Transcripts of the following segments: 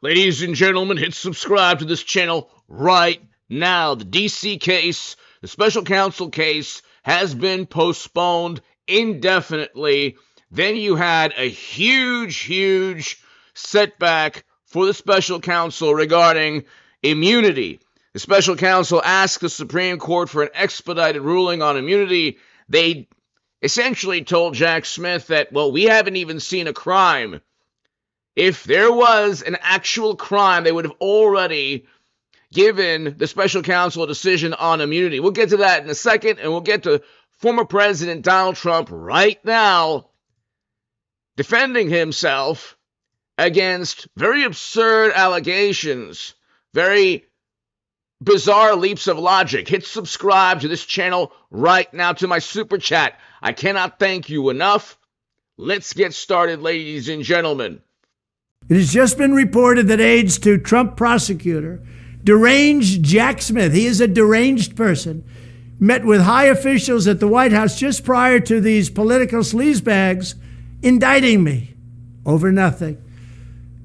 Ladies and gentlemen, hit subscribe to this channel right now. The DC case, the special counsel case, has been postponed indefinitely. Then you had a huge setback for the special counsel regarding immunity. The special counsel asked the Supreme Court for an expedited ruling on immunity. They essentially told Jack Smith that, well, we haven't even seen a crime. If there was an actual crime, they would have already given the special counsel a decision on immunity. We'll get to that in a second, and we'll get to former President Donald Trump right now defending himself against very absurd allegations, very bizarre leaps of logic. Hit subscribe to this channel right now, to my super chat. I cannot thank you enough. Let's get started, ladies and gentlemen. It has just been reported that aides to Trump prosecutor, deranged Jack Smith, he is a deranged person, met with high officials at the White House just prior to these political sleazebags indicting me over nothing.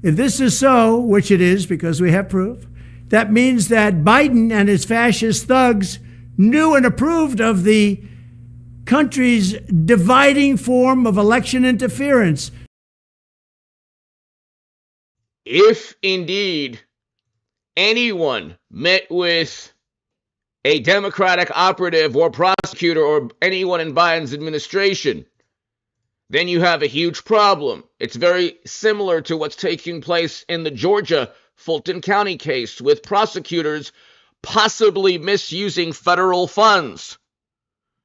If this is so, which it is because we have proof, that means that Biden and his fascist thugs knew and approved of the country's dividing form of election interference. If indeed anyone met with a Democratic operative or prosecutor or anyone in Biden's administration, then you have a huge problem. It's very similar to what's taking place in the Georgia Fulton County case, with prosecutors possibly misusing federal funds.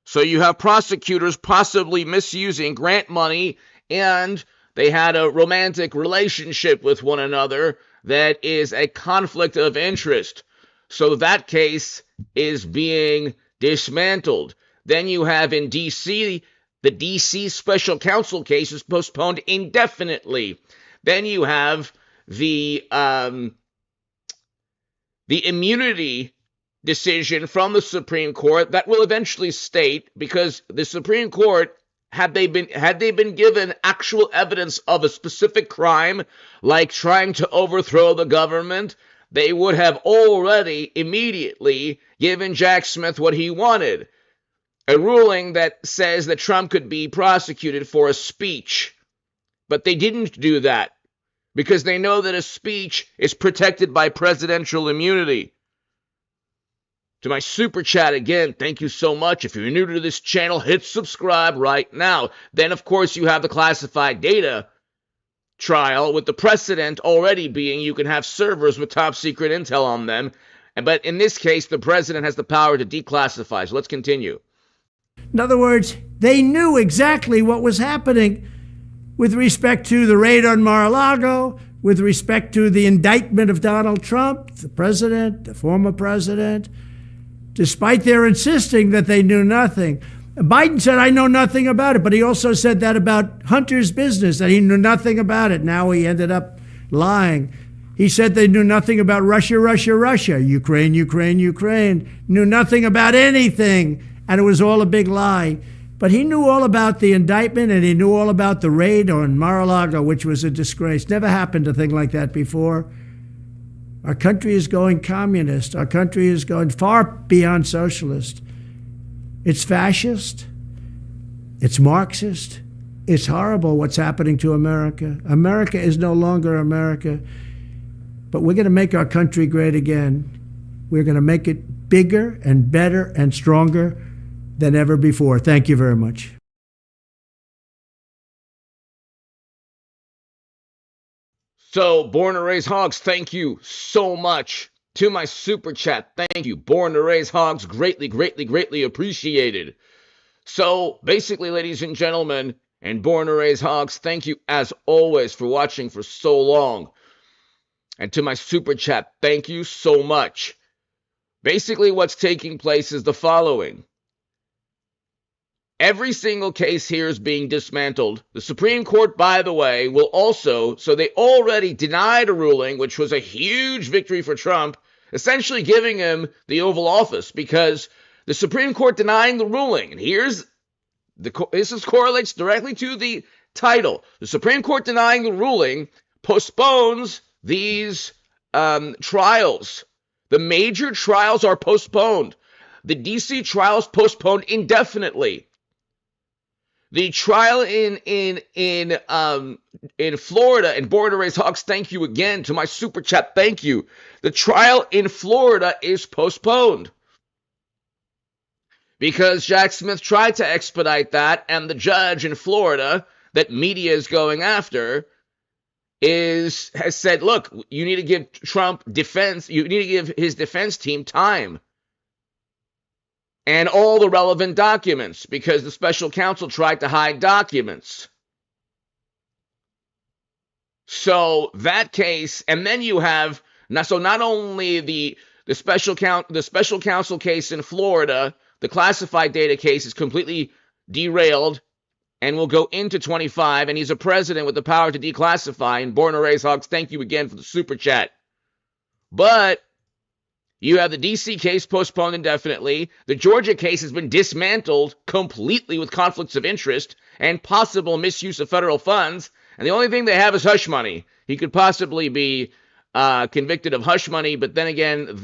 So you have prosecutors possibly misusing grant money, and they had a romantic relationship with one another that is a conflict of interest. So that case is being dismantled. Then you have in D.C., the D.C. special counsel case is postponed indefinitely. Then you have the immunity decision from the Supreme Court that will eventually state, because the Supreme Court, had they been given actual evidence of a specific crime, like trying to overthrow the government, they would have already immediately given Jack Smith what he wanted. A ruling that says that Trump could be prosecuted for a speech. But they didn't do that, because they know that a speech is protected by presidential immunity. To my super chat again, thank you so much. If you're new to this channel, hit subscribe right now. Then, of course, you have the classified data trial, with the precedent already being you can have servers with top secret intel on them. But in this case, the president has the power to declassify. So let's continue. In other words, they knew exactly what was happening with respect to the raid on Mar-a-Lago, with respect to the indictment of Donald Trump, the president, the former president, despite their insisting that they knew nothing. Biden said, I know nothing about it, but he also said that about Hunter's business, that he knew nothing about it. Now he ended up lying. He said they knew nothing about Russia, Ukraine, knew nothing about anything, and it was all a big lie. But he knew all about the indictment, and he knew all about the raid on Mar-a-Lago, which was a disgrace. Never happened a thing like that before. Our country is going communist. Our country is going far beyond socialist. It's fascist. It's Marxist. It's horrible what's happening to America. America is no longer America. But we're going to make our country great again. We're going to make it bigger and better and stronger than ever before. Thank you very much. So, Born to Raise Hogs, thank you so much. To my super chat, thank you. Born to Raise Hogs, greatly appreciated. So, basically, ladies and gentlemen, and Born to Raise Hogs, thank you as always for watching for so long. And to my super chat, thank you so much. Basically, what's taking place is the following. Every single case here is being dismantled. The Supreme Court, by the way, will also, so they already denied a ruling, which was a huge victory for Trump, essentially giving him the Oval Office, because the Supreme Court denying the ruling, and this correlates directly to the title. The Supreme Court denying the ruling postpones these trials, the major trials, are postponed. The DC trial is postponed indefinitely. The trial in Florida, and Born to Raise Hawks, thank you again to my super chat, thank you. The trial in Florida is postponed because Jack Smith tried to expedite that, and the judge in Florida that media is going after has said, look, you need to give Trump defense, you need to give his defense team time and all the relevant documents, because the special counsel tried to hide documents. So that case, and then you have, so not only the special counsel case in Florida, the classified data case is completely derailed and will go into 25, and he's a president with the power to declassify, and Born to Raise Hawks, thank you again for the super chat. But you have the D.C. case postponed indefinitely. The Georgia case has been dismantled completely with conflicts of interest and possible misuse of federal funds. And the only thing they have is hush money. He could possibly be convicted of hush money, but then again,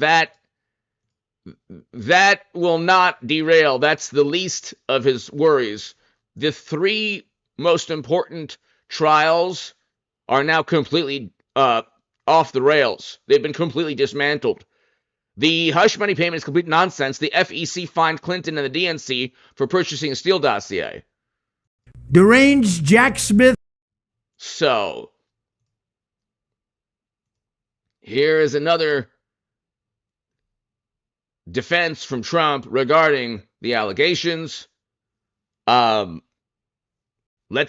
that will not derail. That's the least of his worries. The three most important trials are now completely off the rails. They've been completely dismantled. The hush money payment is complete nonsense. The FEC fined Clinton and the DNC for purchasing a Steele dossier. Deranged Jack Smith. So, here is another defense from Trump regarding the allegations. Let's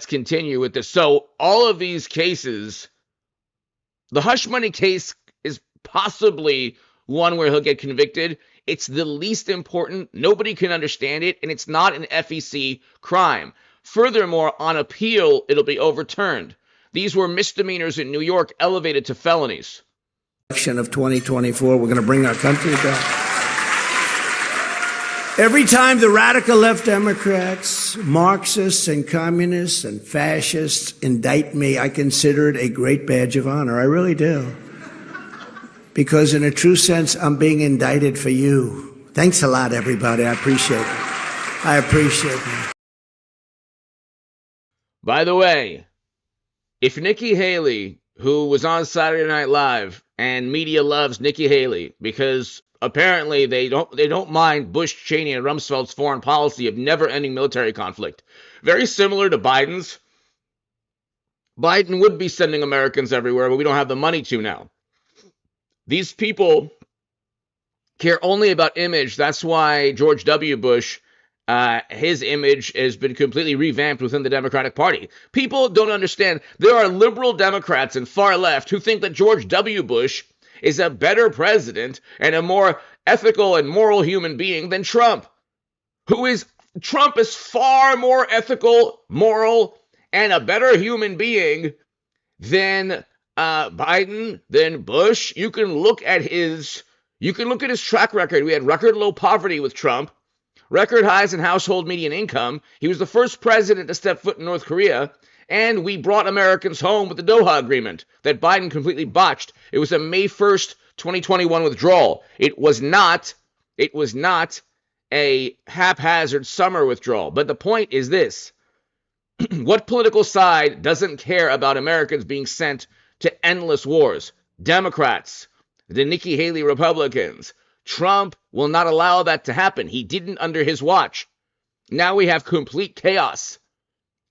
continue with this. So, all of these cases, the hush money case is possibly one where he'll get convicted. It's the least important. Nobody can understand it, and it's not an FEC crime. Furthermore, on appeal, it'll be overturned. These were misdemeanors in New York elevated to felonies. Election of 2024, we're going to bring our country back. Every time the radical left Democrats, Marxists and communists and fascists indict me, I consider it a great badge of honor. I really do. Because in a true sense, I'm being indicted for you. Thanks a lot, everybody. I appreciate it. I appreciate it. By the way, if Nikki Haley, who was on Saturday Night Live, and media loves Nikki Haley because apparently they don't mind Bush, Cheney, and Rumsfeld's foreign policy of never-ending military conflict. Very similar to Biden's. Biden would be sending Americans everywhere, but we don't have the money to now. These people care only about image. That's why George W. Bush, his image has been completely revamped within the Democratic Party. People don't understand. There are liberal Democrats and far left who think that George W. Bush is a better president and a more ethical and moral human being than Trump. Trump is far more ethical, moral, and a better human being than Biden, then Bush. You can look at his track record. We had record low poverty with Trump, record highs in household median income. He was the first president to step foot in North Korea, and we brought Americans home with the Doha Agreement that Biden completely botched. It was a May 1st, 2021 withdrawal. It was not a haphazard summer withdrawal. But the point is this. What political side doesn't care about Americans being sent to endless wars? Democrats, the Nikki Haley Republicans. Trump will not allow that to happen. He didn't under his watch. Now we have complete chaos.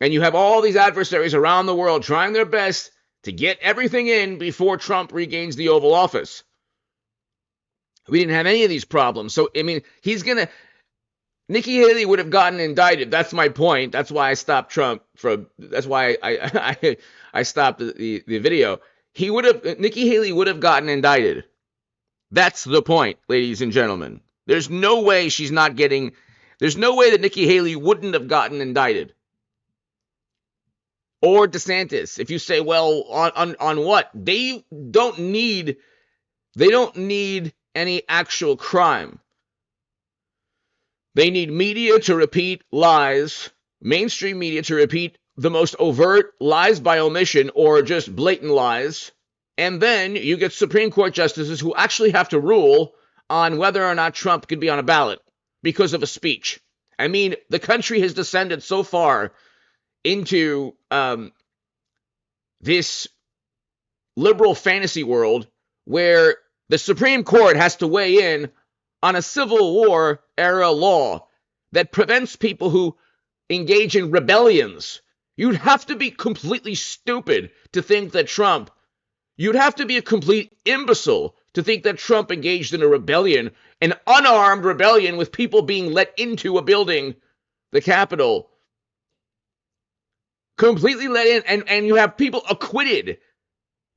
And you have all these adversaries around the world trying their best to get everything in before Trump regains the Oval Office. We didn't have any of these problems. So, I mean, Nikki Haley would have gotten indicted. That's my point. That's why I stopped that's why I stopped the video. Nikki Haley would have gotten indicted. That's the point, ladies and gentlemen. There's no way that Nikki Haley wouldn't have gotten indicted. Or DeSantis. If you say, well, on what? They don't need any actual crime. They need media to repeat lies, mainstream media to repeat the most overt lies by omission or just blatant lies, And then you get Supreme Court justices who actually have to rule on whether or not Trump could be on a ballot because of a speech. I mean, the country has descended so far into this liberal fantasy world where the Supreme Court has to weigh in on a Civil War era law that prevents people who engage in rebellions. You'd have to be completely stupid to think that Trump, you'd have to be a complete imbecile to think that Trump engaged in a rebellion, an unarmed rebellion with people being let into a building, the Capitol, completely let in, and you have people acquitted.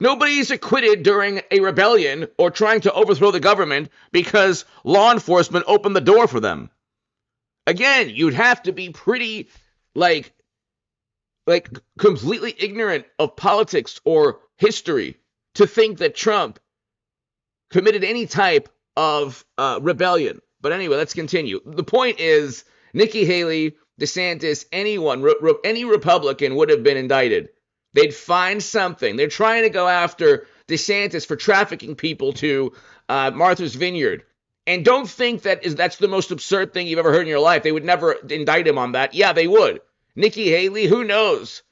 Nobody's acquitted during a rebellion or trying to overthrow the government because law enforcement opened the door for them. Again, you'd have to be pretty, like completely ignorant of politics or history to think that Trump committed any type of rebellion. But anyway, let's continue. The point is, Nikki Haley, DeSantis, anyone, any Republican would have been indicted. They'd find something. They're trying to go after DeSantis for trafficking people to Martha's Vineyard. And don't think that's the most absurd thing you've ever heard in your life. They would never indict him on that. Yeah, they would. Nikki Haley, who knows?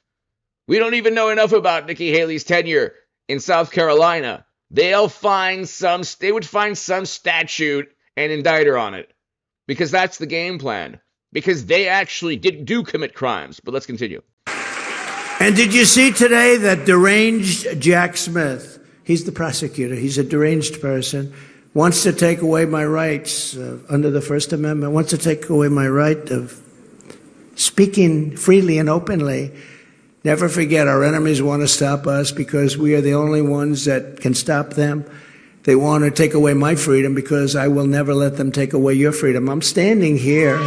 We don't even know enough about Nikki Haley's tenure in South Carolina. They would find some statute and indict her on it. Because that's the game plan. Because they actually do commit crimes. But let's continue. And did you see today that deranged Jack Smith, he's the prosecutor, he's a deranged person, wants to take away my rights under the First Amendment, wants to take away my right of speaking freely and openly. Never forget, our enemies want to stop us because we are the only ones that can stop them. They want to take away my freedom because I will never let them take away your freedom. I'm standing here.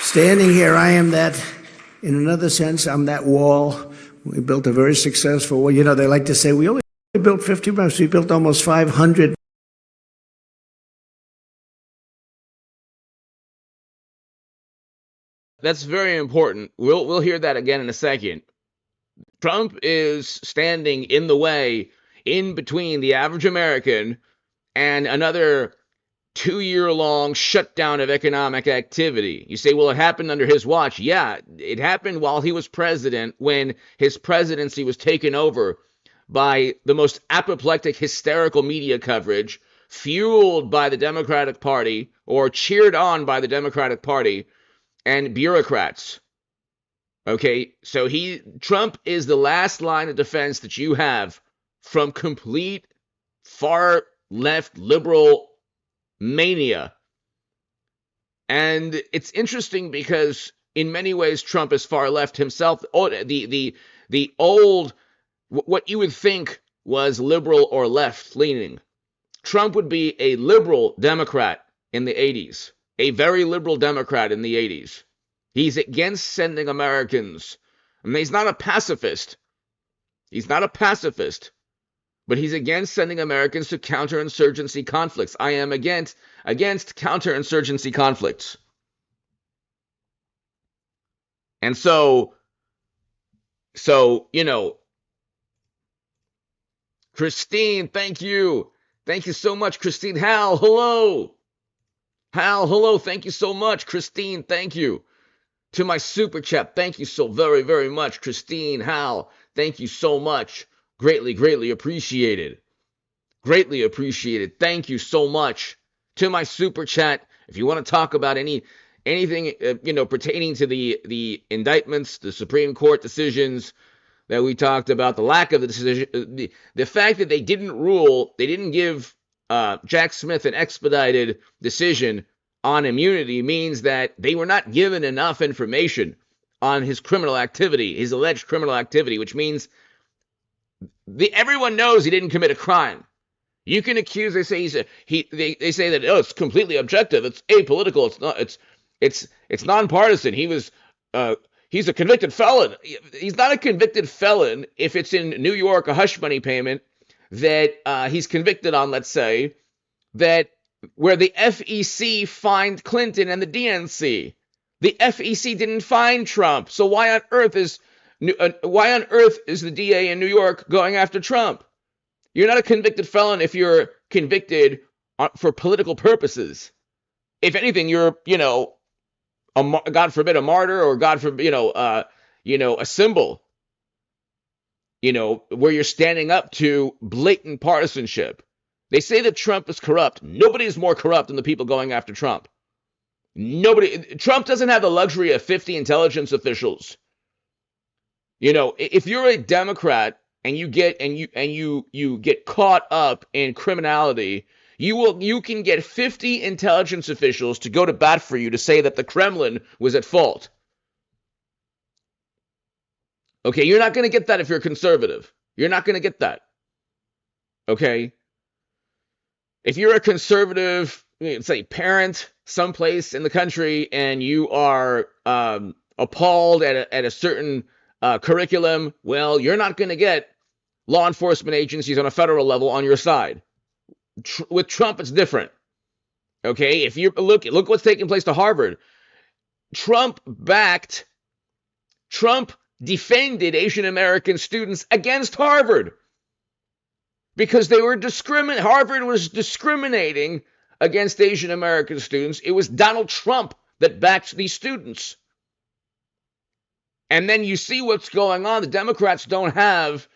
Standing here, I am that, in another sense, I'm that wall. We built a very successful wall. You know, they like to say, we only built 50 miles. We built almost 500. That's very important. We'll hear that again in a second. Trump is standing in the way, in between the average American and another 2-year-long shutdown of economic activity. You say, well, it happened under his watch. Yeah, it happened while he was president, when his presidency was taken over by the most apoplectic, hysterical media coverage, fueled by the Democratic Party, or cheered on by the Democratic Party, and bureaucrats. Okay, so Trump is the last line of defense that you have from complete far left liberal mania. And it's interesting because in many ways Trump is far left himself. The old, what you would think was liberal or left leaning. Trump would be a liberal Democrat in the 80s, a very liberal Democrat in the 80s. He's against sending Americans. I mean, he's not a pacifist. He's not a pacifist. But he's against sending Americans to counterinsurgency conflicts. I am against counterinsurgency conflicts. And so, you know, Christine, thank you. Thank you so much, Christine. Hal, hello. Hal, hello. Thank you so much, Christine. Thank you. To my super chat, thank you so very, very much, Christine, Hal. Thank you so much. Greatly, greatly appreciated. Greatly appreciated. Thank you so much. To my super chat, if you want to talk about anything pertaining to the indictments, the Supreme Court decisions that we talked about, the lack of the decision, the fact that they didn't give Jack Smith an expedited decision on immunity means that they were not given enough information on his criminal activity, his alleged criminal activity, which means everyone knows he didn't commit a crime. You can accuse. They say they say that it's completely objective. It's apolitical. It's not. It's nonpartisan. He's a convicted felon. He's not a convicted felon if it's in New York, a hush money payment that he's convicted on. Let's say that where the FEC fined Clinton and the DNC. The FEC didn't find Trump. So why on earth is the DA in New York going after Trump? You're not a convicted felon if you're convicted for political purposes. If anything, you're, God forbid, a martyr, or God forbid, a symbol, where you're standing up to blatant partisanship. They say that Trump is corrupt. Nobody is more corrupt than the people going after Trump. Trump doesn't have the luxury of 50 intelligence officials. If you're a Democrat and you get caught up in criminality, you can get 50 intelligence officials to go to bat for you to say that the Kremlin was at fault. Okay, you're not going to get that if you're conservative. You're not going to get that. Okay? If you're a conservative, say, parent someplace in the country and you are appalled at a certain curriculum, well, you're not going to get law enforcement agencies on a federal level on your side. With Trump, it's different. Okay, if you look what's taking place to Harvard. Trump defended Asian American students against Harvard because they were Harvard was discriminating against Asian American students. It was Donald Trump that backed these students. And then you see what's going on. The Democrats don't have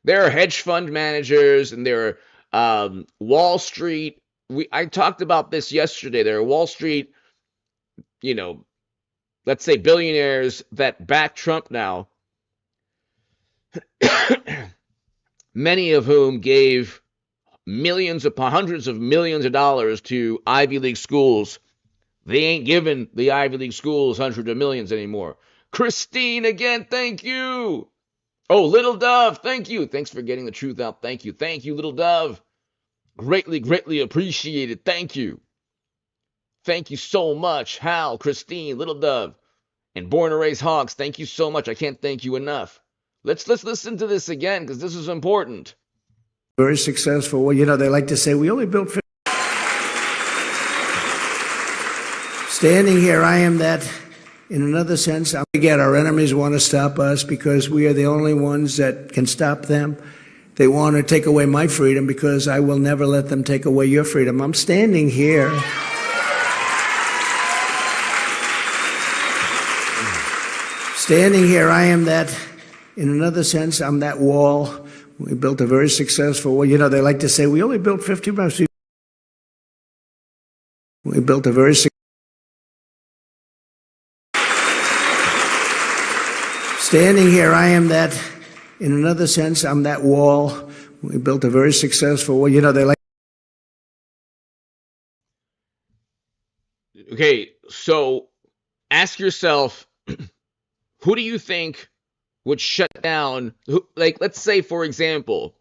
their hedge fund managers and their Wall Street. I talked about this yesterday. There are Wall Street, let's say billionaires that back Trump now. Many of whom gave hundreds of millions of dollars to Ivy League schools. They ain't giving the Ivy League schools hundreds of millions anymore. Christine, again, thank you. Oh, Little Dove, thank you. Thanks for getting the truth out. Thank you. Thank you, Little Dove. Greatly appreciated. Thank you. Thank you so much, Hal, Christine, Little Dove, and Born to Raise Hogs. Thank you so much. I can't thank you enough. Let's listen to this again because this is important. Very successful. Well, they like to say we only built 50. Standing here, I am that. In another sense, again, our enemies want to stop us because we are the only ones that can stop them. They want to take away my freedom because I will never let them take away your freedom. I'm standing here. Standing here, I am that. In another sense, I'm that wall. We built a very successful wall. They like to say we only built 50 miles. We built a very Standing here, I am that. In another sense, I'm that wall. We built a very successful wall. They like. Okay, so ask yourself, who do you think would shut down? Let's say, for example,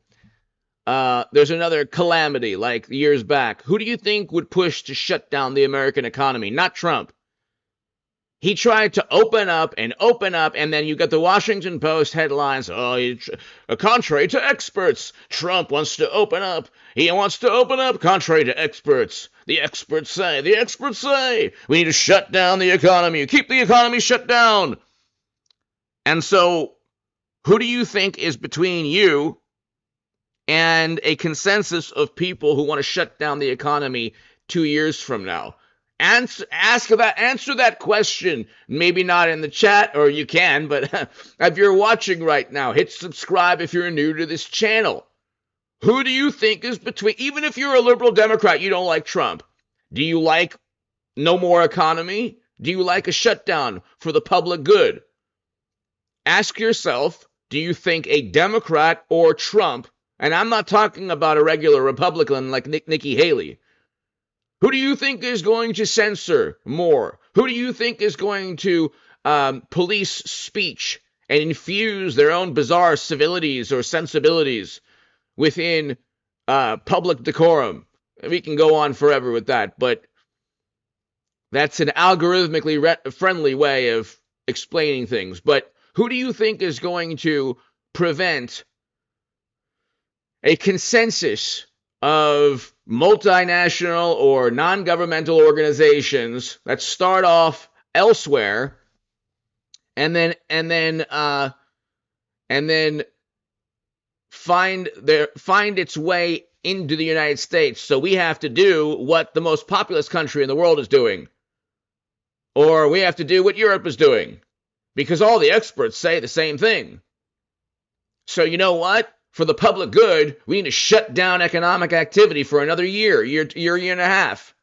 there's another calamity like years back. Who do you think would push to shut down the American economy? Not Trump. He tried to open up, and then you got the Washington Post headlines, contrary to experts, Trump wants to open up. He wants to open up, contrary to experts. The experts say, we need to shut down the economy, keep the economy shut down. And so, who do you think is between you and a consensus of people who want to shut down the economy 2 years from now? Answer that question. Maybe not in the chat, or you can, but if you're watching right now, hit subscribe if you're new to this channel. Who do you think is between, even if you're a liberal Democrat, you don't like Trump. Do you like no more economy? Do you like a shutdown for the public good? Ask yourself, do you think a Democrat or Trump, and I'm not talking about a regular Republican like Nikki Haley, who do you think is going to censor more? Who do you think is going to police speech and infuse their own bizarre civilities or sensibilities within public decorum? We can go on forever with that, but that's an algorithmically friendly way of explaining things. But who do you think is going to prevent a consensus of multinational or non-governmental organizations that start off elsewhere, and then find its way into the United States. So we have to do what the most populous country in the world is doing, or we have to do what Europe is doing, because all the experts say the same thing. So you know what? For the public good, we need to shut down economic activity for another year and a half.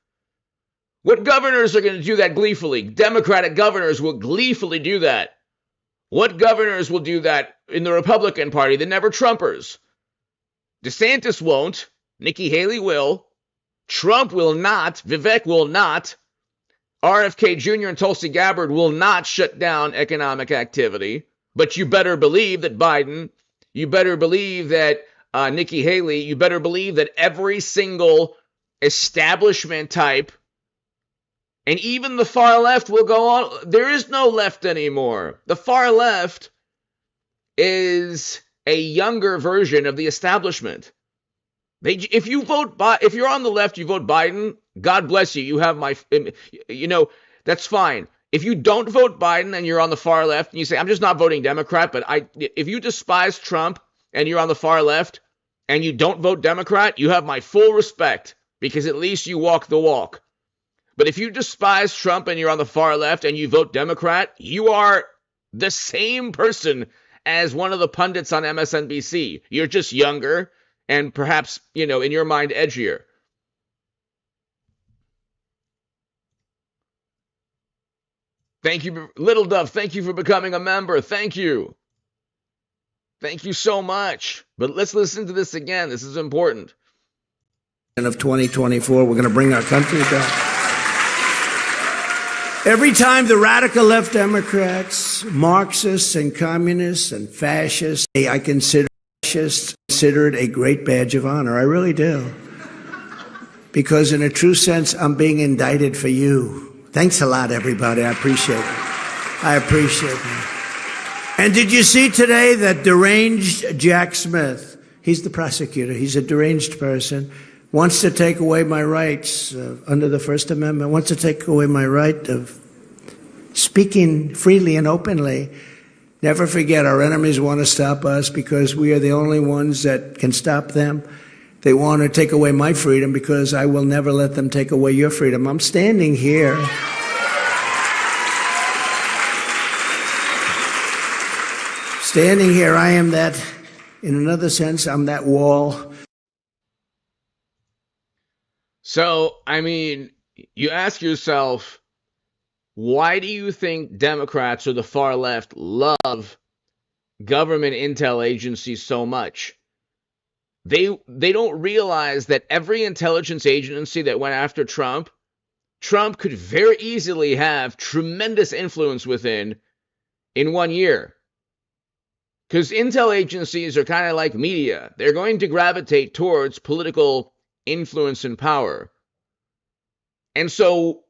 What governors are going to do that gleefully? Democratic governors will gleefully do that. What governors will do that in the Republican Party? The never-Trumpers. DeSantis won't. Nikki Haley will. Trump will not. Vivek will not. RFK Jr. and Tulsi Gabbard will not shut down economic activity. But you better believe that Biden, you better believe that Nikki Haley, you better believe that every single establishment type, and even the far left, will go on. There is no left anymore. The far left is a younger version of the establishment. If you're on the left, you vote Biden, God bless you. You have my, that's fine. If you don't vote Biden and you're on the far left and you say, I'm just not voting Democrat, but if you despise Trump and you're on the far left and you don't vote Democrat, you have my full respect, because at least you walk the walk. But if you despise Trump and you're on the far left and you vote Democrat, you are the same person as one of the pundits on MSNBC. You're just younger and perhaps, in your mind, edgier. Thank you, Little Dove. Thank you for becoming a member. Thank you. Thank you so much. But let's listen to this again. This is important. Of 2024, we're going to bring our country back. Every time the radical left Democrats, Marxists and communists and fascists, I consider it a great badge of honor. I really do. Because in a true sense, I'm being indicted for you. Thanks a lot, everybody. I appreciate it. I appreciate it. And did you see today that deranged Jack Smith, he's the prosecutor, he's a deranged person, wants to take away my rights under the First Amendment, wants to take away my right of speaking freely and openly. Never forget, our enemies want to stop us because we are the only ones that can stop them. They want to take away my freedom because I will never let them take away your freedom. I'm standing here. Standing here, I am that, in another sense, I'm that wall. So, you ask yourself, why do you think Democrats or the far left love government intel agencies so much? They don't realize that every intelligence agency that went after Trump could very easily have tremendous influence within in 1 year. Because intel agencies are kind of like media. They're going to gravitate towards political influence and power. And so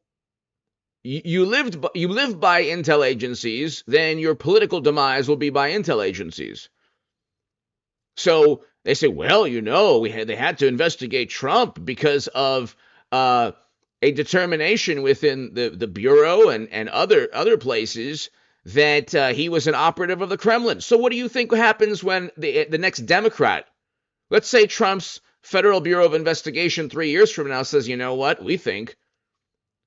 you live by intel agencies, then your political demise will be by intel agencies. So they say, well, they had to investigate Trump because of a determination within the Bureau and other places that he was an operative of the Kremlin. So what do you think happens when the next Democrat, let's say Trump's Federal Bureau of Investigation 3 years from now says, you know what, we think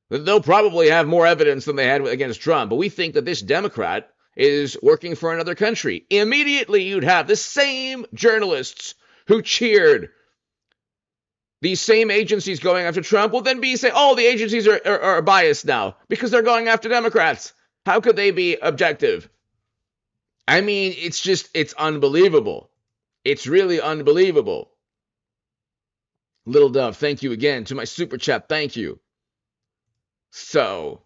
that they'll probably have more evidence than they had against Trump, but we think that this Democrat is working for another country. Immediately you'd have the same journalists who cheered these same agencies going after Trump will then say, oh, the agencies are biased now because they're going after Democrats. How could they be objective? It's unbelievable. It's really unbelievable. Little Dove, thank you again. To my super chat, thank you. So,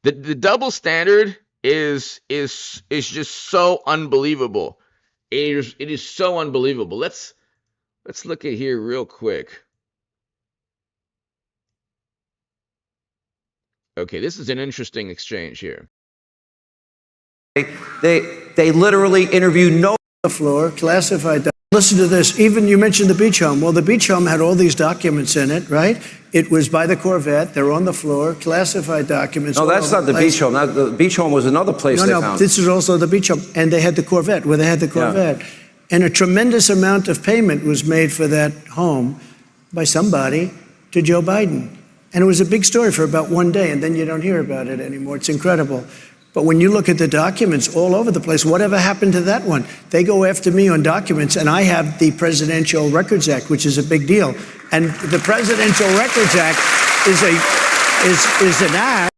the double standard is just so unbelievable. It is so unbelievable. Let's look at here real quick. Okay, this is an interesting exchange here. They literally interview no the floor, classified Listen to this. Even you mentioned the beach home. Well, the beach home had all these documents in it, right? It was by the Corvette. They're on the floor, classified documents. No, that's not the beach home. The beach home was another place they found. This is also the beach home. And they had the Corvette, where they had the Corvette. Yeah. And a tremendous amount of payment was made for that home by somebody to Joe Biden. And it was a big story for about one day, and then you don't hear about it anymore. It's incredible. But when you look at the documents all over the place, whatever happened to that one? They go after me on documents, and I have the Presidential Records Act, which is a big deal. And the Presidential Records Act is an act.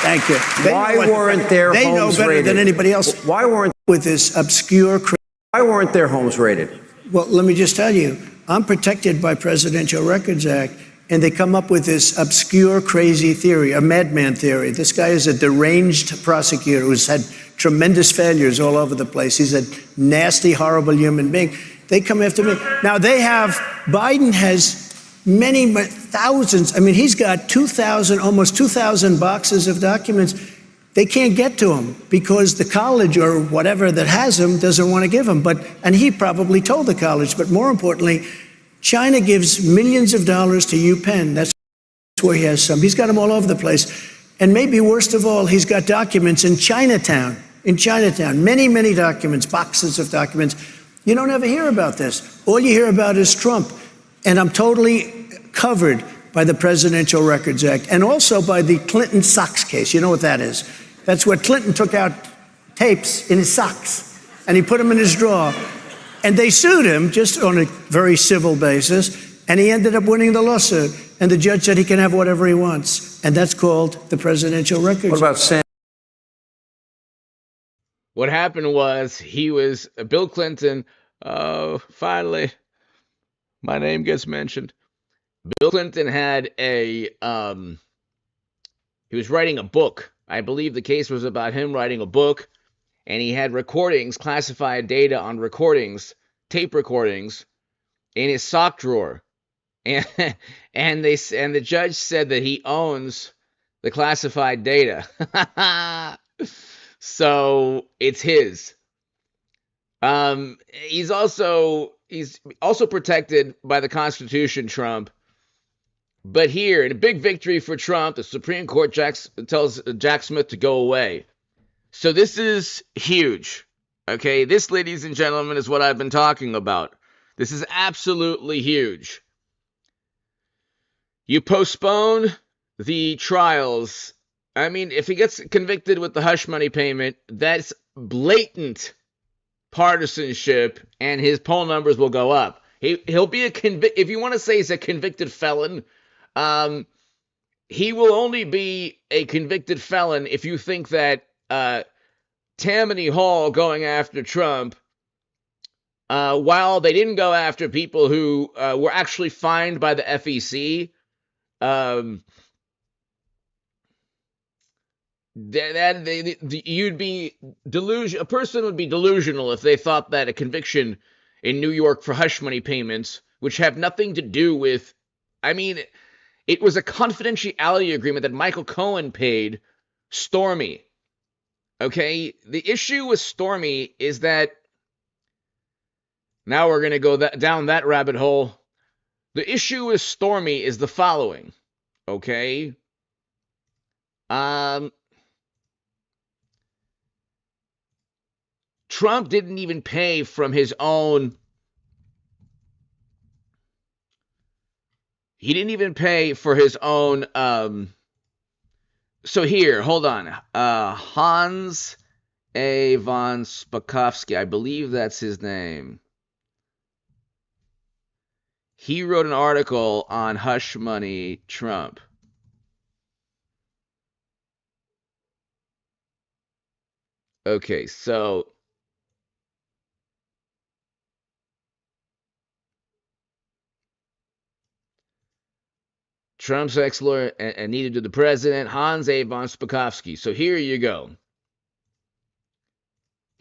Thank you. Why weren't their homes raided? They know better than anybody else. Why weren't with this obscure? Why weren't their homes raided? Well, let me just tell you, I'm protected by Presidential Records Act, and they come up with this obscure, crazy theory, a madman theory. This guy is a deranged prosecutor who's had tremendous failures all over the place. He's a nasty, horrible human being. They come after me. Now Biden has many thousands. I mean, he's got 2,000, almost 2,000 boxes of documents. They can't get to him because the college or whatever that has him doesn't want to give him. And he probably told the college. But more importantly, China gives millions of dollars to UPenn. That's where he has some. He's got them all over the place. And maybe worst of all, he's got documents in Chinatown. Many, many documents, boxes of documents. You don't ever hear about this. All you hear about is Trump. And I'm totally covered by the Presidential Records Act and also by the Clinton socks case. You know what that is? That's where Clinton took out tapes in his socks and he put them in his drawer. And they sued him just on a very civil basis. And he ended up winning the lawsuit. And the judge said he can have whatever he wants. And that's called the Presidential Records Act. What about Sam? What happened was Bill Clinton, finally, my name gets mentioned. Bill Clinton had he was writing a book. I believe the case was about him writing a book, and he had recordings, classified data on recordings, tape recordings, in his sock drawer. And the judge said that he owns the classified data. So it's his. He's also protected by the Constitution, Trump. But here, in a big victory for Trump, the Supreme Court tells Jack Smith to go away. So this is huge. Okay, this, ladies and gentlemen, is what I've been talking about. This is absolutely huge. You postpone the trials. I mean, if he gets convicted with the hush money payment, that's blatant partisanship, and his poll numbers will go up. He'll be if you want to say he's a convicted felon, he will only be a convicted felon if you think that Tammany Hall going after Trump, while they didn't go after people who were actually fined by the FEC, you'd be a person would be delusional if they thought that a conviction in New York for hush money payments, which have nothing to do with, I mean, it was a confidentiality agreement that Michael Cohen paid Stormy. Okay, the issue with Stormy is that, now we're going to go down that rabbit hole. The issue with Stormy is the following, okay? Trump didn't even pay from his own. He didn't even pay for his own. So here, hold on. Hans A. von Spakovsky, I believe that's his name. He wrote an article on hush money Trump. Okay, so Trump's ex-lawyer and neither did the president, Hans A. von Spakovsky. So here you go.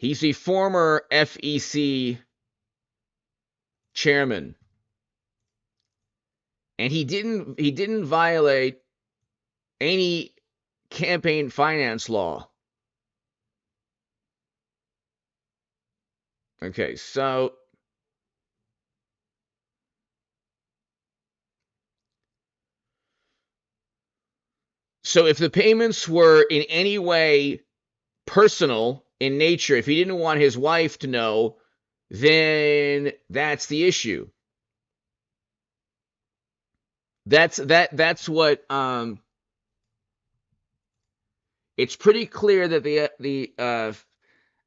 He's a former FEC chairman. And he didn't violate any campaign finance law. Okay, so if the payments were in any way personal in nature, if he didn't want his wife to know, then that's the issue. That's what it's pretty clear that the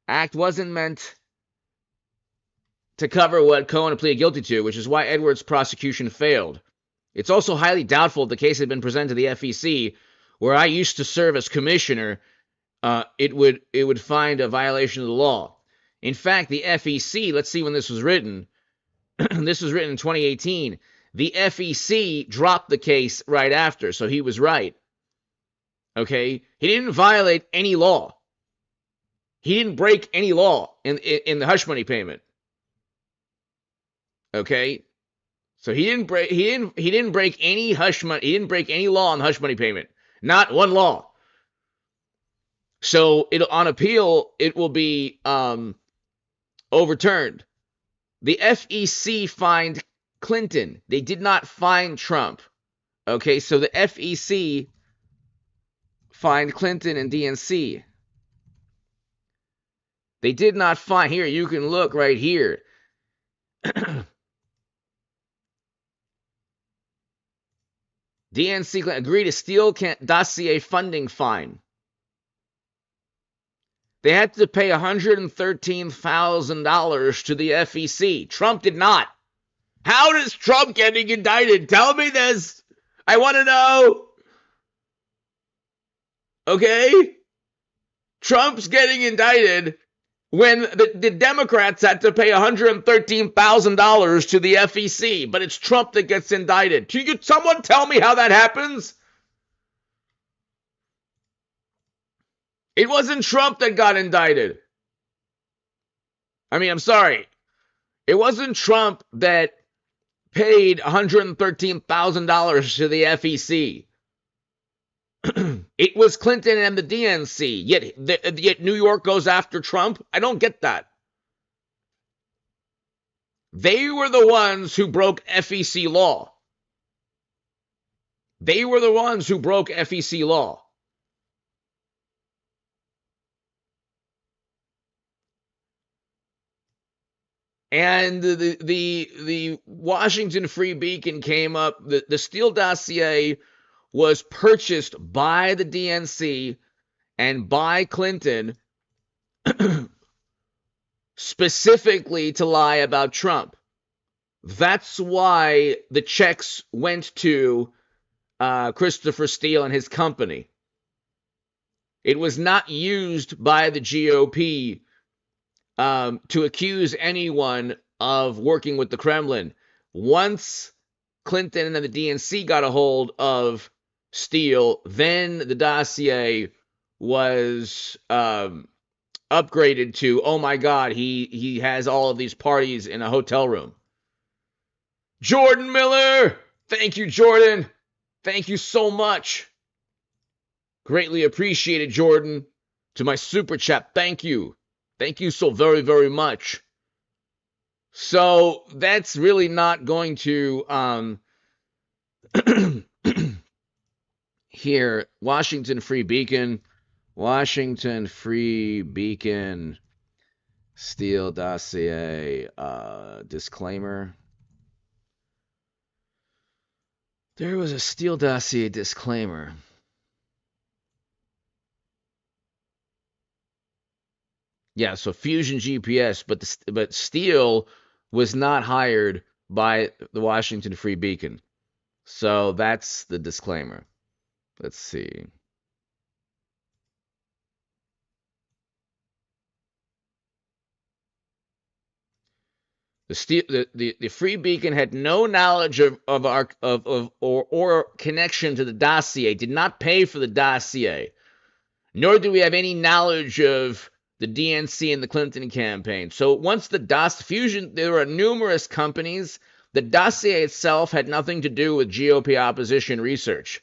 act wasn't meant to cover what Cohen pleaded guilty to, which is why Edwards' prosecution failed. It's also highly doubtful if the case had been presented to the FEC, where I used to serve as commissioner, it would find a violation of the law. In fact, the FEC, let's see when this was written. This was written in 2018. The FEC dropped the case right after, so he was right. Okay? He didn't violate any law. He didn't break any law in the hush money payment. Okay? So he didn't break any hush money. He didn't break any law on the hush money payment. Not one law. So on appeal, it will be overturned. The FEC fined Clinton. They did not fine Trump. Okay, so the FEC fined Clinton and DNC. They did not fine. Here, you can look right here. DNC agreed to Steele dossier funding fine. They had to pay $113,000 to the FEC. Trump did not. How does Trump getting indicted? Tell me this. I want to know. Okay? Trump's getting indicted when the Democrats had to pay $113,000 to the FEC, but it's Trump that gets indicted. Can someone tell me how that happens? It wasn't Trump that got indicted. I mean, I'm sorry. It wasn't Trump that paid $113,000 to the FEC. It was Clinton and the DNC. Yet New York goes after Trump. I don't get that. They were the ones who broke FEC law. They were the ones who broke FEC law. And the Washington Free Beacon came up. The Steele dossier was purchased by the DNC and by Clinton specifically to lie about Trump. That's why the checks went to Christopher Steele and his company. It was not used by the GOP to accuse anyone of working with the Kremlin. Once Clinton and the DNC got a hold of Steele, then the dossier was upgraded to, oh my God, he has all of these parties in a hotel room. Jordan Miller! Thank you, Jordan. Thank you so much. Greatly appreciated, Jordan. To my super chat, thank you. Thank you so very, very much. So that's really not going to here, Washington Free Beacon, Steele dossier, disclaimer. There was a Steele dossier disclaimer. Yeah, so Fusion GPS, but Steele was not hired by the Washington Free Beacon. So that's the disclaimer. Let's see. The Free Beacon had no knowledge or connection to the dossier, did not pay for the dossier, nor do we have any knowledge of the DNC and the Clinton campaign. So once the Fusion, there were numerous companies. The dossier itself had nothing to do with GOP opposition research.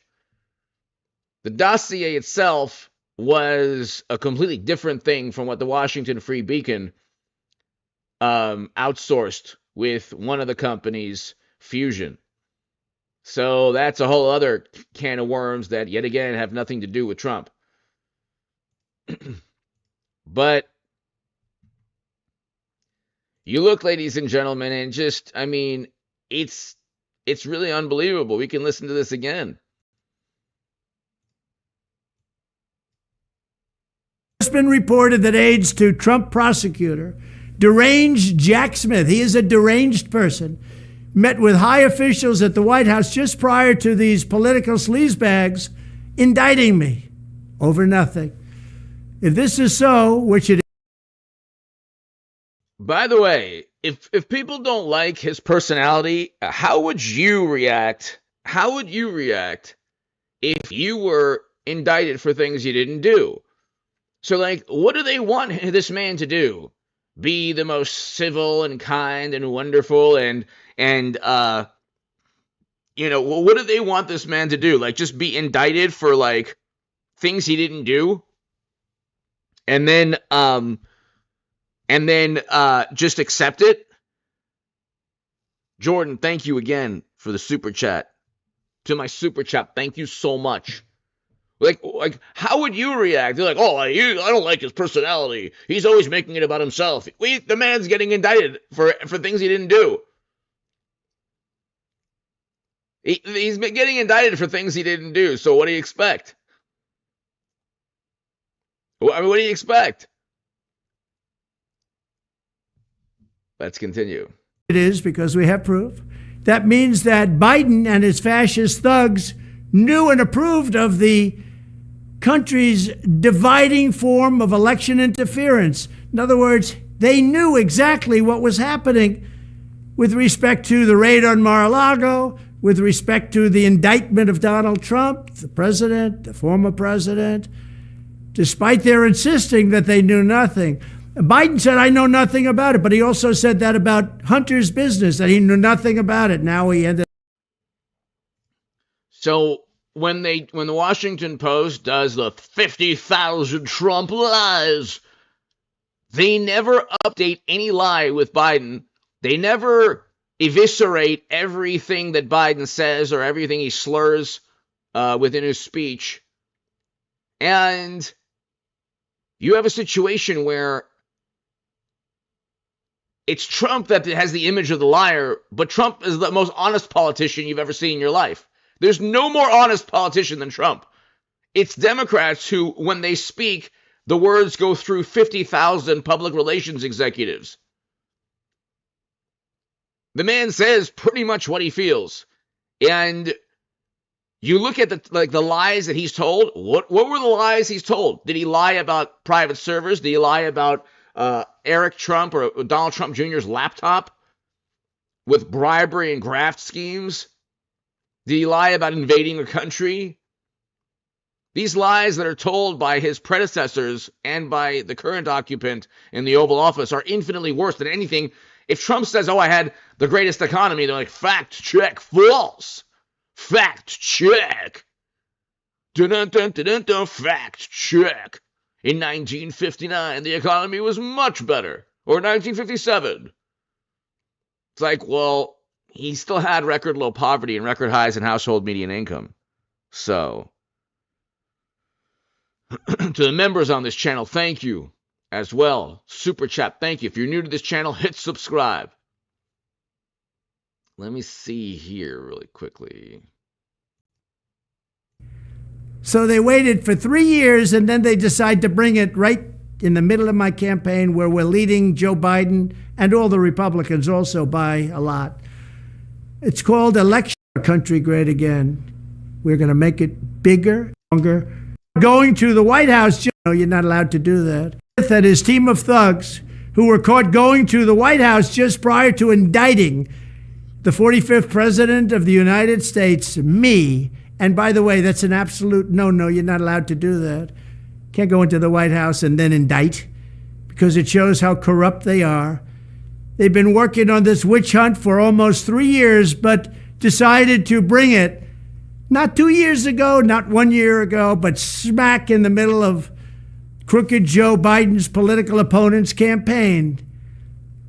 The dossier itself was a completely different thing from what the Washington Free Beacon outsourced with one of the companies, Fusion. So that's a whole other can of worms that, yet again, have nothing to do with Trump. But you look, ladies and gentlemen, and just, I mean, it's really unbelievable. We can listen to this again. It's been reported that aides to Trump prosecutor, deranged Jack Smith, he is a deranged person, met with high officials at the White House just prior to these political sleazebags indicting me over nothing. If this is so, which it is. By the way, if people don't like his personality, how would you react? How would you react if you were indicted for things you didn't do? So, like, what do they want this man to do? Be the most civil and kind and wonderful and you know, what do they want this man to do? Like, just be indicted for, like, things he didn't do? And then just accept it? Jordan, thank you again for the super chat. To my super chat, thank you so much. Like, how would you react? You're like, oh, I don't like his personality. He's always making it about himself. The man's getting indicted for things he didn't do. He's been getting indicted for things he didn't do. So what do you expect? I mean, what do you expect? Let's continue. It is, because we have proof. That means that Biden and his fascist thugs knew and approved of the country's dividing form of election interference. In other words, they knew exactly what was happening with respect to the raid on Mar-a-Lago, with respect to the indictment of Donald Trump, the president, the former president, despite their insisting that they knew nothing. Biden said, I know nothing about it, but he also said that about Hunter's business, that he knew nothing about it. Now he ended. So when the Washington Post does the 50,000 Trump lies, they never update any lie with Biden. They never eviscerate everything that Biden says or everything he slurs within his speech. And you have a situation where it's Trump that has the image of the liar, but Trump is the most honest politician you've ever seen in your life. There's no more honest politician than Trump. It's Democrats who, when they speak, the words go through 50,000 public relations executives. The man says pretty much what he feels. And you look at the lies that he's told. What were the lies he's told? Did he lie about private servers? Did he lie about Eric Trump or Donald Trump Jr.'s laptop with bribery and graft schemes? Did he lie about invading a country? These lies that are told by his predecessors and by the current occupant in the Oval Office are infinitely worse than anything. If Trump says, oh, I had the greatest economy, they're like, fact check, false. Fact check. Dun, dun, dun, dun, dun, dun, fact check. In 1959, the economy was much better. Or 1957. It's like, well, he still had record low poverty and record highs in household median income. So, to the members on this channel, thank you as well. Super chat, thank you. If you're new to this channel, hit subscribe. Let me see here really quickly. So they waited for 3 years, and then they decide to bring it right in the middle of my campaign, where we're leading Joe Biden and all the Republicans also by a lot. It's called Election Country Great Again. We're going to make it bigger, longer. Going to the White House, you're not allowed to do that. And his team of thugs who were caught going to the White House just prior to indicting the 45th President of the United States, me. And by the way, that's an absolute no-no. You're not allowed to do that. Can't go into the White House and then indict. because it shows how corrupt they are. They've been working on this witch hunt for almost 3 years, but decided to bring it not 2 years ago, not 1 year ago, but smack in the middle of crooked Joe Biden's political opponent's campaign.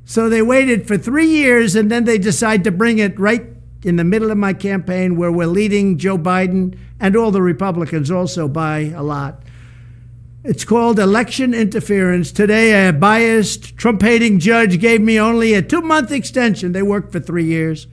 So they waited for 3 years, and then they decide to bring it right in the middle of my campaign, where we're leading Joe Biden and all the Republicans also by a lot. It's called election interference. Today, a biased, Trump-hating judge gave me only a 2-month extension. They worked for 3 years.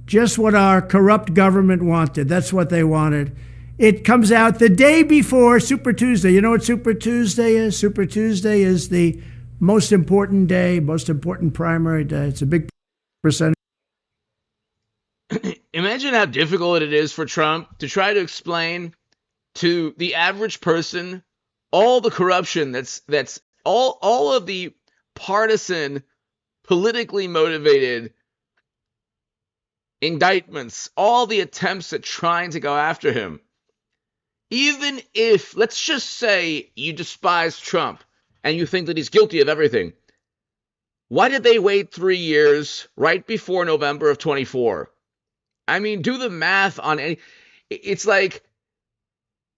Just what our corrupt government wanted. That's what they wanted. It comes out the day before Super Tuesday. You know what Super Tuesday is? Super Tuesday is the most important day, most important primary day. It's a big percentage. Imagine how difficult it is for Trump to try to explain to the average person all the corruption that's all of the partisan, politically motivated indictments, all the attempts at trying to go after him. Even if, let's just say, you despise Trump and you think that he's guilty of everything, why did they wait 3 years right before November of 24? I mean, do the math on any. It's like,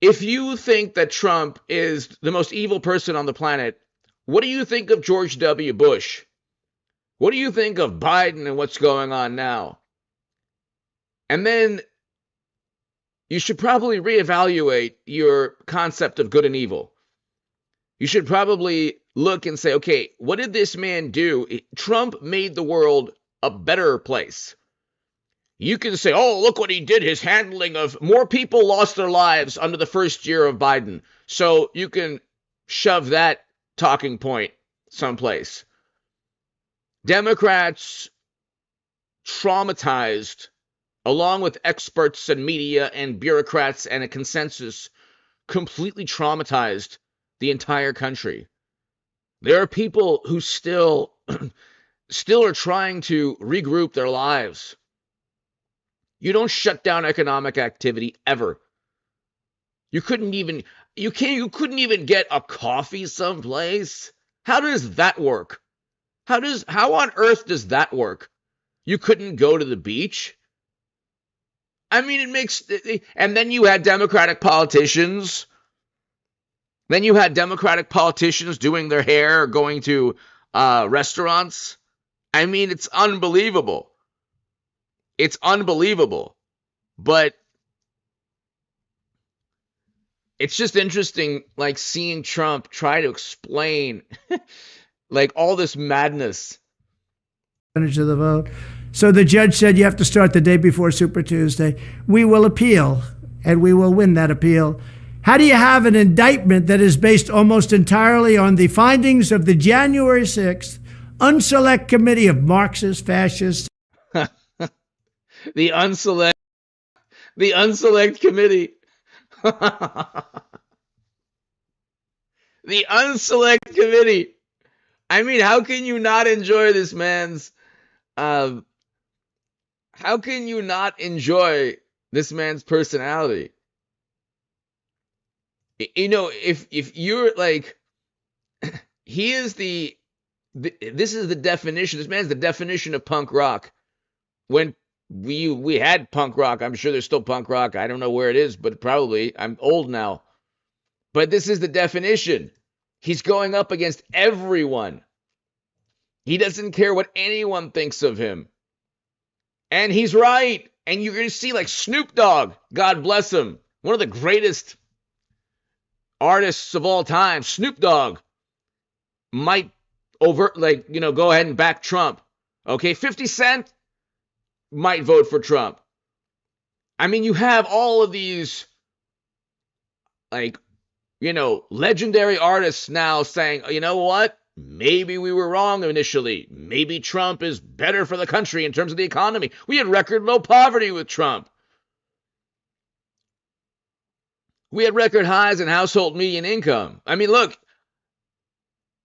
if you think that Trump is the most evil person on the planet, what do you think of George W. Bush? What do you think of Biden and what's going on now? And then you should probably reevaluate your concept of good and evil. You should probably look and say, okay, what did this man do? Trump made the world a better place. You can say, oh, look what he did, his handling of more people lost their lives under the first year of Biden. So you can shove that talking point someplace. Democrats traumatized, along with experts and media and bureaucrats and a consensus, completely traumatized the entire country. There are people who still are trying to regroup their lives. You don't shut down economic activity ever. You couldn't even get a coffee someplace. How does that work? How on earth does that work? You couldn't go to the beach? I mean, it makes, and then you had Democratic politicians. Then you had Democratic politicians doing their hair, going to restaurants. I mean, it's unbelievable. It's unbelievable. But it's just interesting, like, seeing Trump try to explain like all this madness. Of the vote. So the judge said you have to start the day before Super Tuesday. We will appeal, and we will win that appeal. How do you have an indictment that is based almost entirely on the findings of the January 6th unselect committee of Marxist, fascists? The unselect committee. The unselect committee. I mean, how can you not enjoy this man's how can you not enjoy this man's personality? You know, if you're like, he is this is the definition, this man's the definition of punk rock. When we had punk rock, I'm sure there's still punk rock. I don't know where it is, but probably. I'm old now. But this is the definition. He's going up against everyone. He doesn't care what anyone thinks of him. And he's right. And you're going to see, like, Snoop Dogg, God bless him, one of the greatest artists of all time, Snoop Dogg, might go ahead and back Trump. Okay, 50 Cent might vote for Trump. I mean, you have all of these, like, legendary artists now saying, you know what? Maybe we were wrong initially. Maybe Trump is better for the country in terms of the economy. We had record low poverty with Trump. We had record highs in household median income. I mean, look,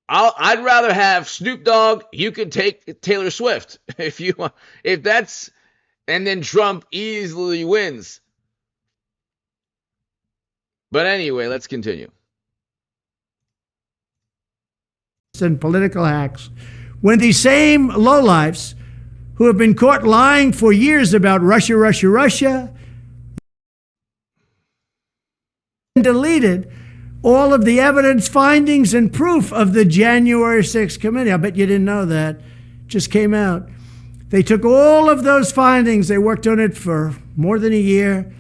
I'd rather have Snoop Dogg. You could take Taylor Swift if you want. And then Trump easily wins. But anyway, let's continue. and political hacks, when these same lowlifes who have been caught lying for years about Russia, Russia, Russia, deleted all of the evidence, findings, and proof of the January 6th committee. I bet you didn't know that. It just came out. They took all of those findings. They worked on it for more than a year,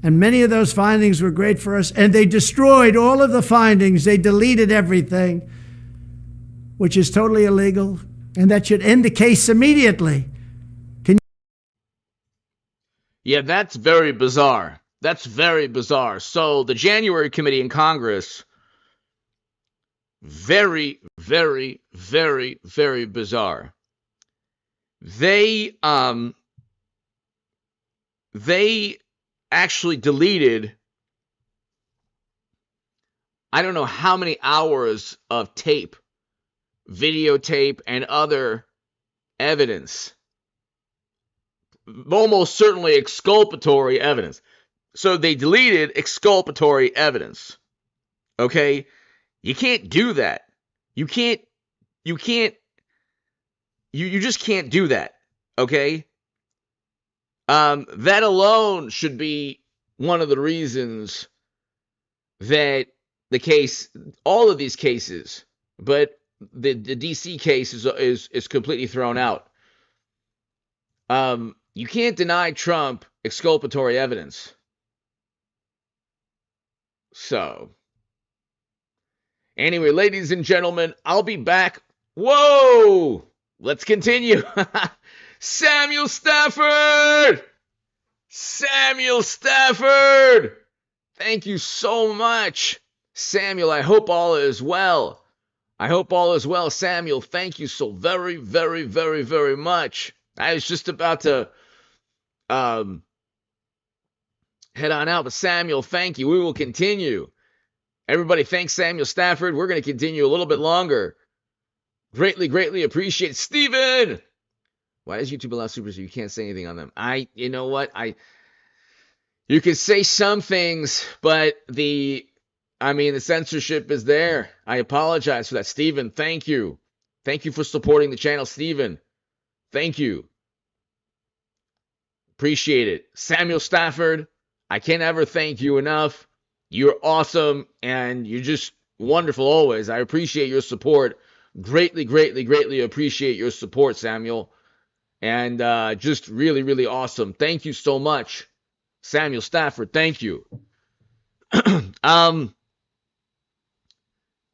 and many of those findings were great for us, and they destroyed all of the findings. They deleted everything, which is totally illegal, and that should end the case immediately. Yeah, that's very bizarre. That's very bizarre. So the January committee in Congress, very, very, very, very bizarre. They actually deleted, I don't know how many hours of tape, videotape, and other evidence. Almost certainly exculpatory evidence. So they deleted exculpatory evidence. Okay? You can't do that. You just can't do that. Okay? That alone should be one of the reasons that the case, all of these cases, but the DC case is completely thrown out. You can't deny Trump exculpatory evidence. So, anyway, ladies and gentlemen, I'll be back. Whoa! Let's continue. Samuel Stafford! Samuel Stafford! Thank you so much. Samuel, I hope all is well. I hope all is well. Samuel, thank you so very, very, very, very much. I was just about to head on out, but Samuel, thank you. We will continue. Everybody, thanks Samuel Stafford. We're going to continue a little bit longer. Greatly, greatly appreciate Steven. Why does YouTube allow supers so you can't say anything on them? You know what? You can say some things, but the censorship is there. I apologize for that. Steven, thank you. Thank you for supporting the channel, Steven. Thank you. Appreciate it. Samuel Stafford, I can't ever thank you enough. You're awesome, and you're just wonderful always. I appreciate your support. Greatly, greatly, greatly appreciate your support, Samuel. And just really, really awesome. Thank you so much, Samuel Stafford. Thank you.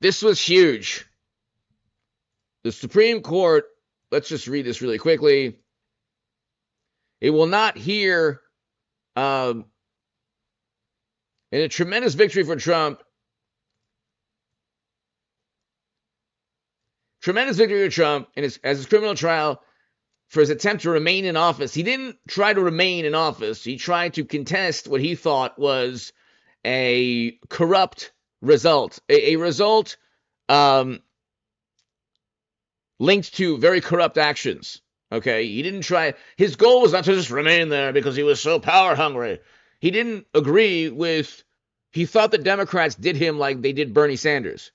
This was huge. The Supreme Court, let's just read this really quickly. It will not hear, in a tremendous victory for Trump, as his criminal trial for his attempt to remain in office. He didn't try to remain in office. He tried to contest what he thought was a corrupt result, a result linked to very corrupt actions. Okay, he didn't try. His goal was not to just remain there because he was so power hungry. He didn't agree with. He thought the Democrats did him like they did Bernie Sanders.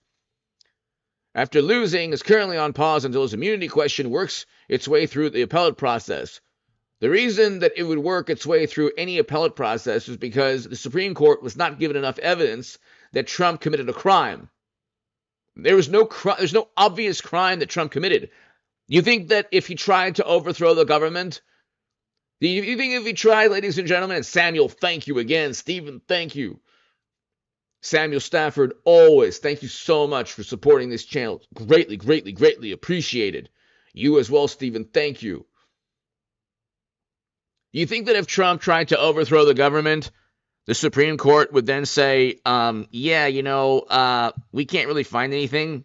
After losing, is currently on pause until his immunity question works its way through the appellate process. The reason that it would work its way through any appellate process is because the Supreme Court was not given enough evidence that Trump committed a crime. There's no obvious crime that Trump committed. You think that if he tried to overthrow the government, you think if he tried, ladies and gentlemen, and Samuel, thank you again, Stephen, thank you. Samuel Stafford, always, thank you so much for supporting this channel. Greatly, greatly, greatly appreciated. You as well, Stephen, thank you. You think that if Trump tried to overthrow the government, the Supreme Court would then say, we can't really find anything?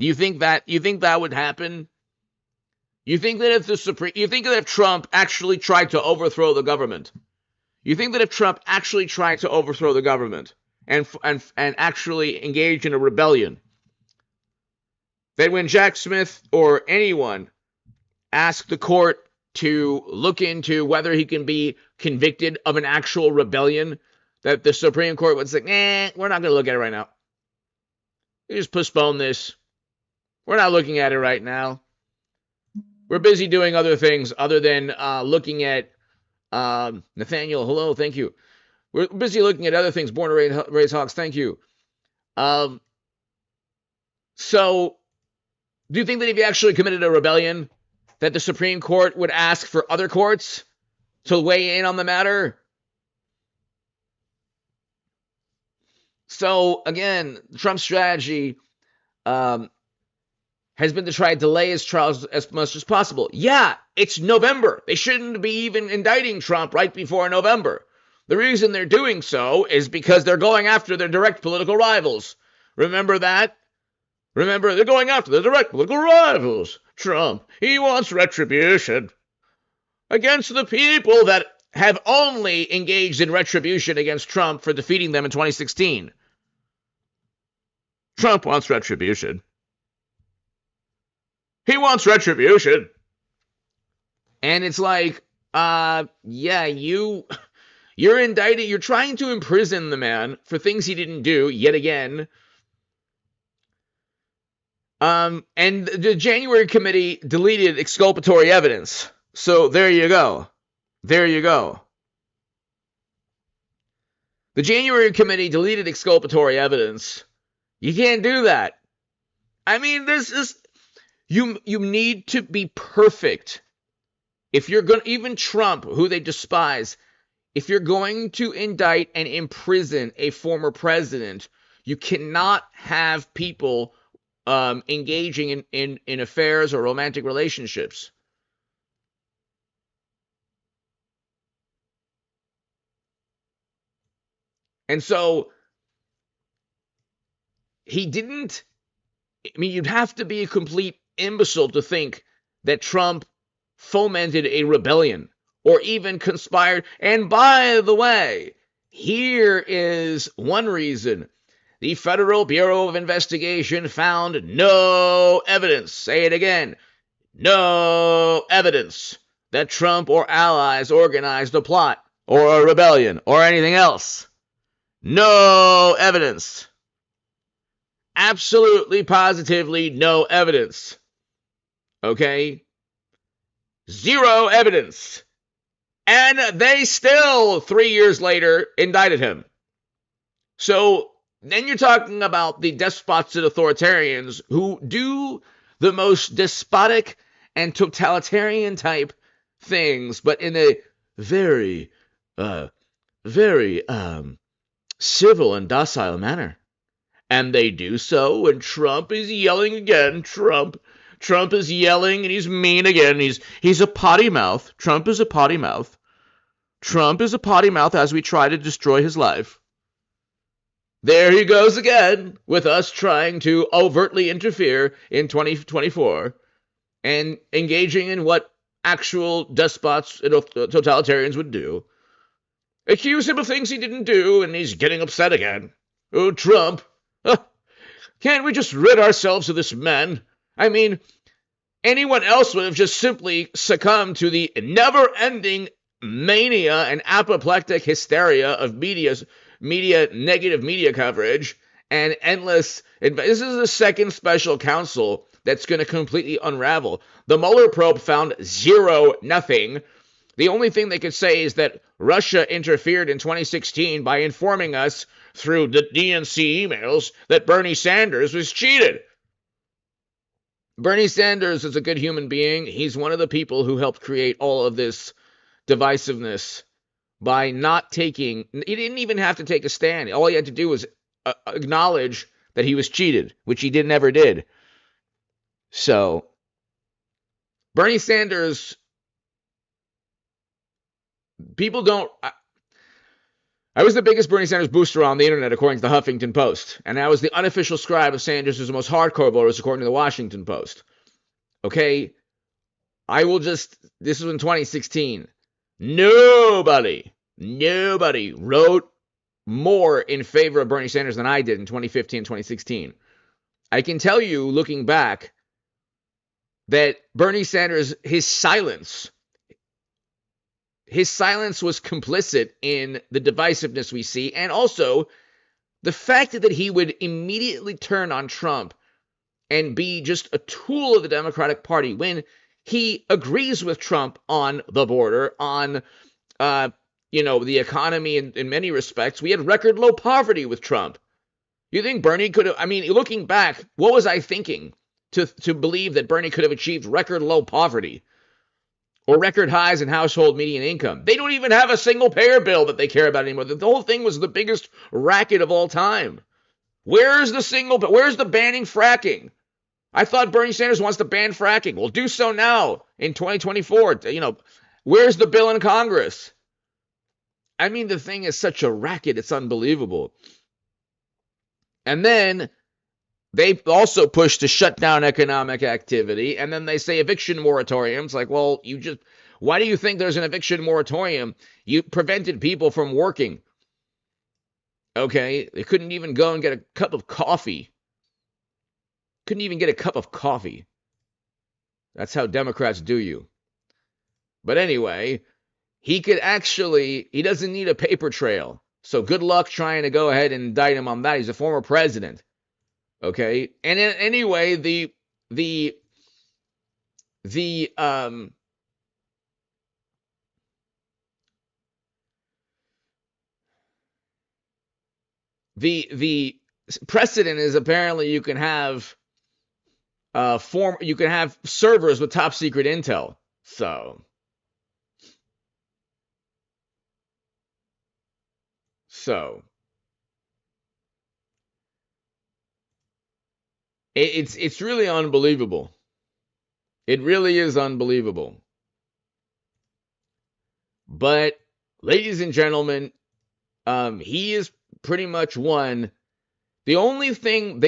Do you think that would happen? You think that if Trump actually tried to overthrow the government, and actually engage in a rebellion, that when Jack Smith or anyone asked the court to look into whether he can be convicted of an actual rebellion, that the Supreme Court would say, we're not going to look at it right now. You just postpone this. We're not looking at it right now. We're busy doing other things other than looking at Nathaniel. Hello, thank you. We're busy looking at other things. Born to raise hogs. Thank you. So, do you think that if you actually committed a rebellion, that the Supreme Court would ask for other courts to weigh in on the matter? So, again, Trump's strategy has been to try to delay his trials as much as possible. Yeah, it's November. They shouldn't be even indicting Trump right before November. The reason they're doing so is because they're going after their direct political rivals. Remember that? Remember, they're going after their direct political rivals. Trump, he wants retribution against the people that have only engaged in retribution against Trump for defeating them in 2016. Trump wants retribution. He wants retribution. And it's like, yeah, you're indicted. You're trying to imprison the man for things he didn't do yet again. And the January committee deleted exculpatory evidence. So there you go. There you go. The January committee deleted exculpatory evidence. You can't do that. I mean, this is... You need to be perfect. If you're going to, even Trump, who they despise, if you're going to indict and imprison a former president, you cannot have people engaging in affairs or romantic relationships. And so he didn't, I mean, you'd have to be a complete imbecile to think that Trump fomented a rebellion or even conspired. And by the way, here is one reason. The Federal Bureau of Investigation found no evidence, say it again, no evidence that Trump or allies organized a plot or a rebellion or anything else. No evidence. Absolutely, positively no evidence. Okay? Zero evidence. And they still, 3 years later, indicted him. So then you're talking about the despots and authoritarians who do the most despotic and totalitarian type things, but in a very civil and docile manner. And they do so when Trump is yelling again. Trump is yelling and he's mean again. He's a potty mouth. Trump is a potty mouth. Trump is a potty mouth as we try to destroy his life. There he goes again with us trying to overtly interfere in 2024 and engaging in what actual despots and totalitarians would do. Accuse him of things he didn't do and he's getting upset again. Oh, Trump. Can't we just rid ourselves of this man? I mean, anyone else would have just simply succumbed to the never-ending mania and apoplectic hysteria of negative media coverage and endless... This is the second special counsel that's going to completely unravel. The Mueller probe found nothing. The only thing they could say is that Russia interfered in 2016 by informing us through the DNC emails that Bernie Sanders was cheated. Bernie Sanders is a good human being. He's one of the people who helped create all of this divisiveness by not taking... He didn't even have to take a stand. All he had to do was acknowledge that he was cheated, which he never did. So, Bernie Sanders... People don't... I was the biggest Bernie Sanders booster on the internet, according to the Huffington Post. And I was the unofficial scribe of Sanders, who's the most hardcore voters, according to the Washington Post. Okay? This is in 2016. Nobody wrote more in favor of Bernie Sanders than I did in 2015 and 2016. I can tell you, looking back, that Bernie Sanders, his silence was complicit in the divisiveness we see, and also the fact that he would immediately turn on Trump and be just a tool of the Democratic Party when he agrees with Trump on the border, on, the economy in many respects. We had record low poverty with Trump. You think Bernie could have, looking back, what was I thinking to believe that Bernie could have achieved record low poverty or record highs in household median income? They don't even have a single payer bill that they care about anymore. The whole thing was the biggest racket of all time. Where's the banning fracking? I thought Bernie Sanders wants to ban fracking. Well, do so now in 2024. Where's the bill in Congress? The thing is such a racket. It's unbelievable. And then they also push to shut down economic activity. And then they say eviction moratoriums. Like, well, why do you think there's an eviction moratorium? You prevented people from working. Okay, they couldn't even go and get a cup of coffee. Couldn't even get a cup of coffee. That's how Democrats do you. But anyway, he doesn't need a paper trail. So good luck trying to go ahead and indict him on that. He's a former president. Okay? And anyway, the precedent is apparently you can have servers with top secret intel. So it's really unbelievable. It really is unbelievable. But ladies and gentlemen, he is pretty much won. The only thing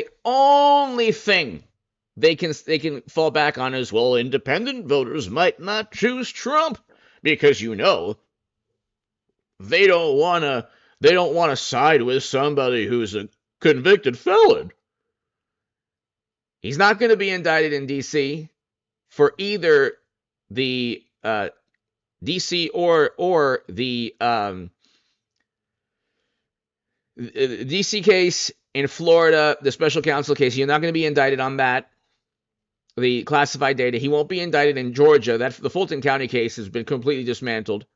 they can fall back on is, well, independent voters might not choose Trump because they don't want to side with somebody who's a convicted felon. He's not going to be indicted in D.C. for either the D.C. or the D.C. case. In Florida, the special counsel case, you're not going to be indicted on that. The classified data. He won't be indicted in Georgia. The Fulton County case has been completely dismantled.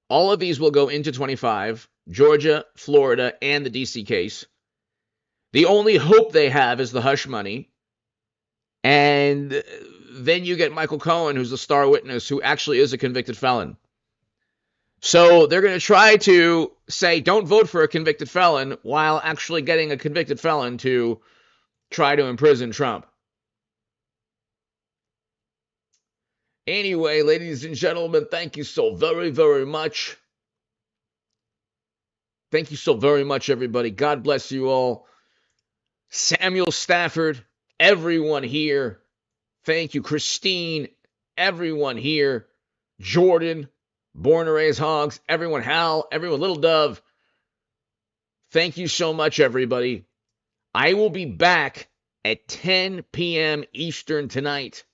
All of these will go into 25. Georgia, Florida, and the D.C. case. The only hope they have is the hush money. And then you get Michael Cohen, who's the star witness, who actually is a convicted felon. So they're going to try to say, don't vote for a convicted felon, while actually getting a convicted felon to try to imprison Trump. Anyway, ladies and gentlemen, thank you so very, very much. Thank you so very much, everybody. God bless you all. Samuel Stafford, everyone here. Thank you, Christine, everyone here. Jordan, Born to Raise Hogs, everyone, Hal, everyone, Little Dove. Thank you so much, everybody. I will be back at 10 p.m. Eastern tonight.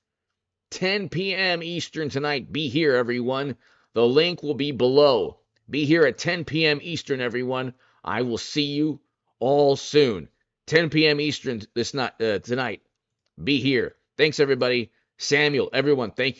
10 p.m. Eastern tonight. Be here, everyone. The link will be below. Be here at 10 p.m. Eastern, everyone. I will see you all soon. 10 p.m. Eastern tonight. Be here. Thanks, everybody. Samuel, everyone, thank you.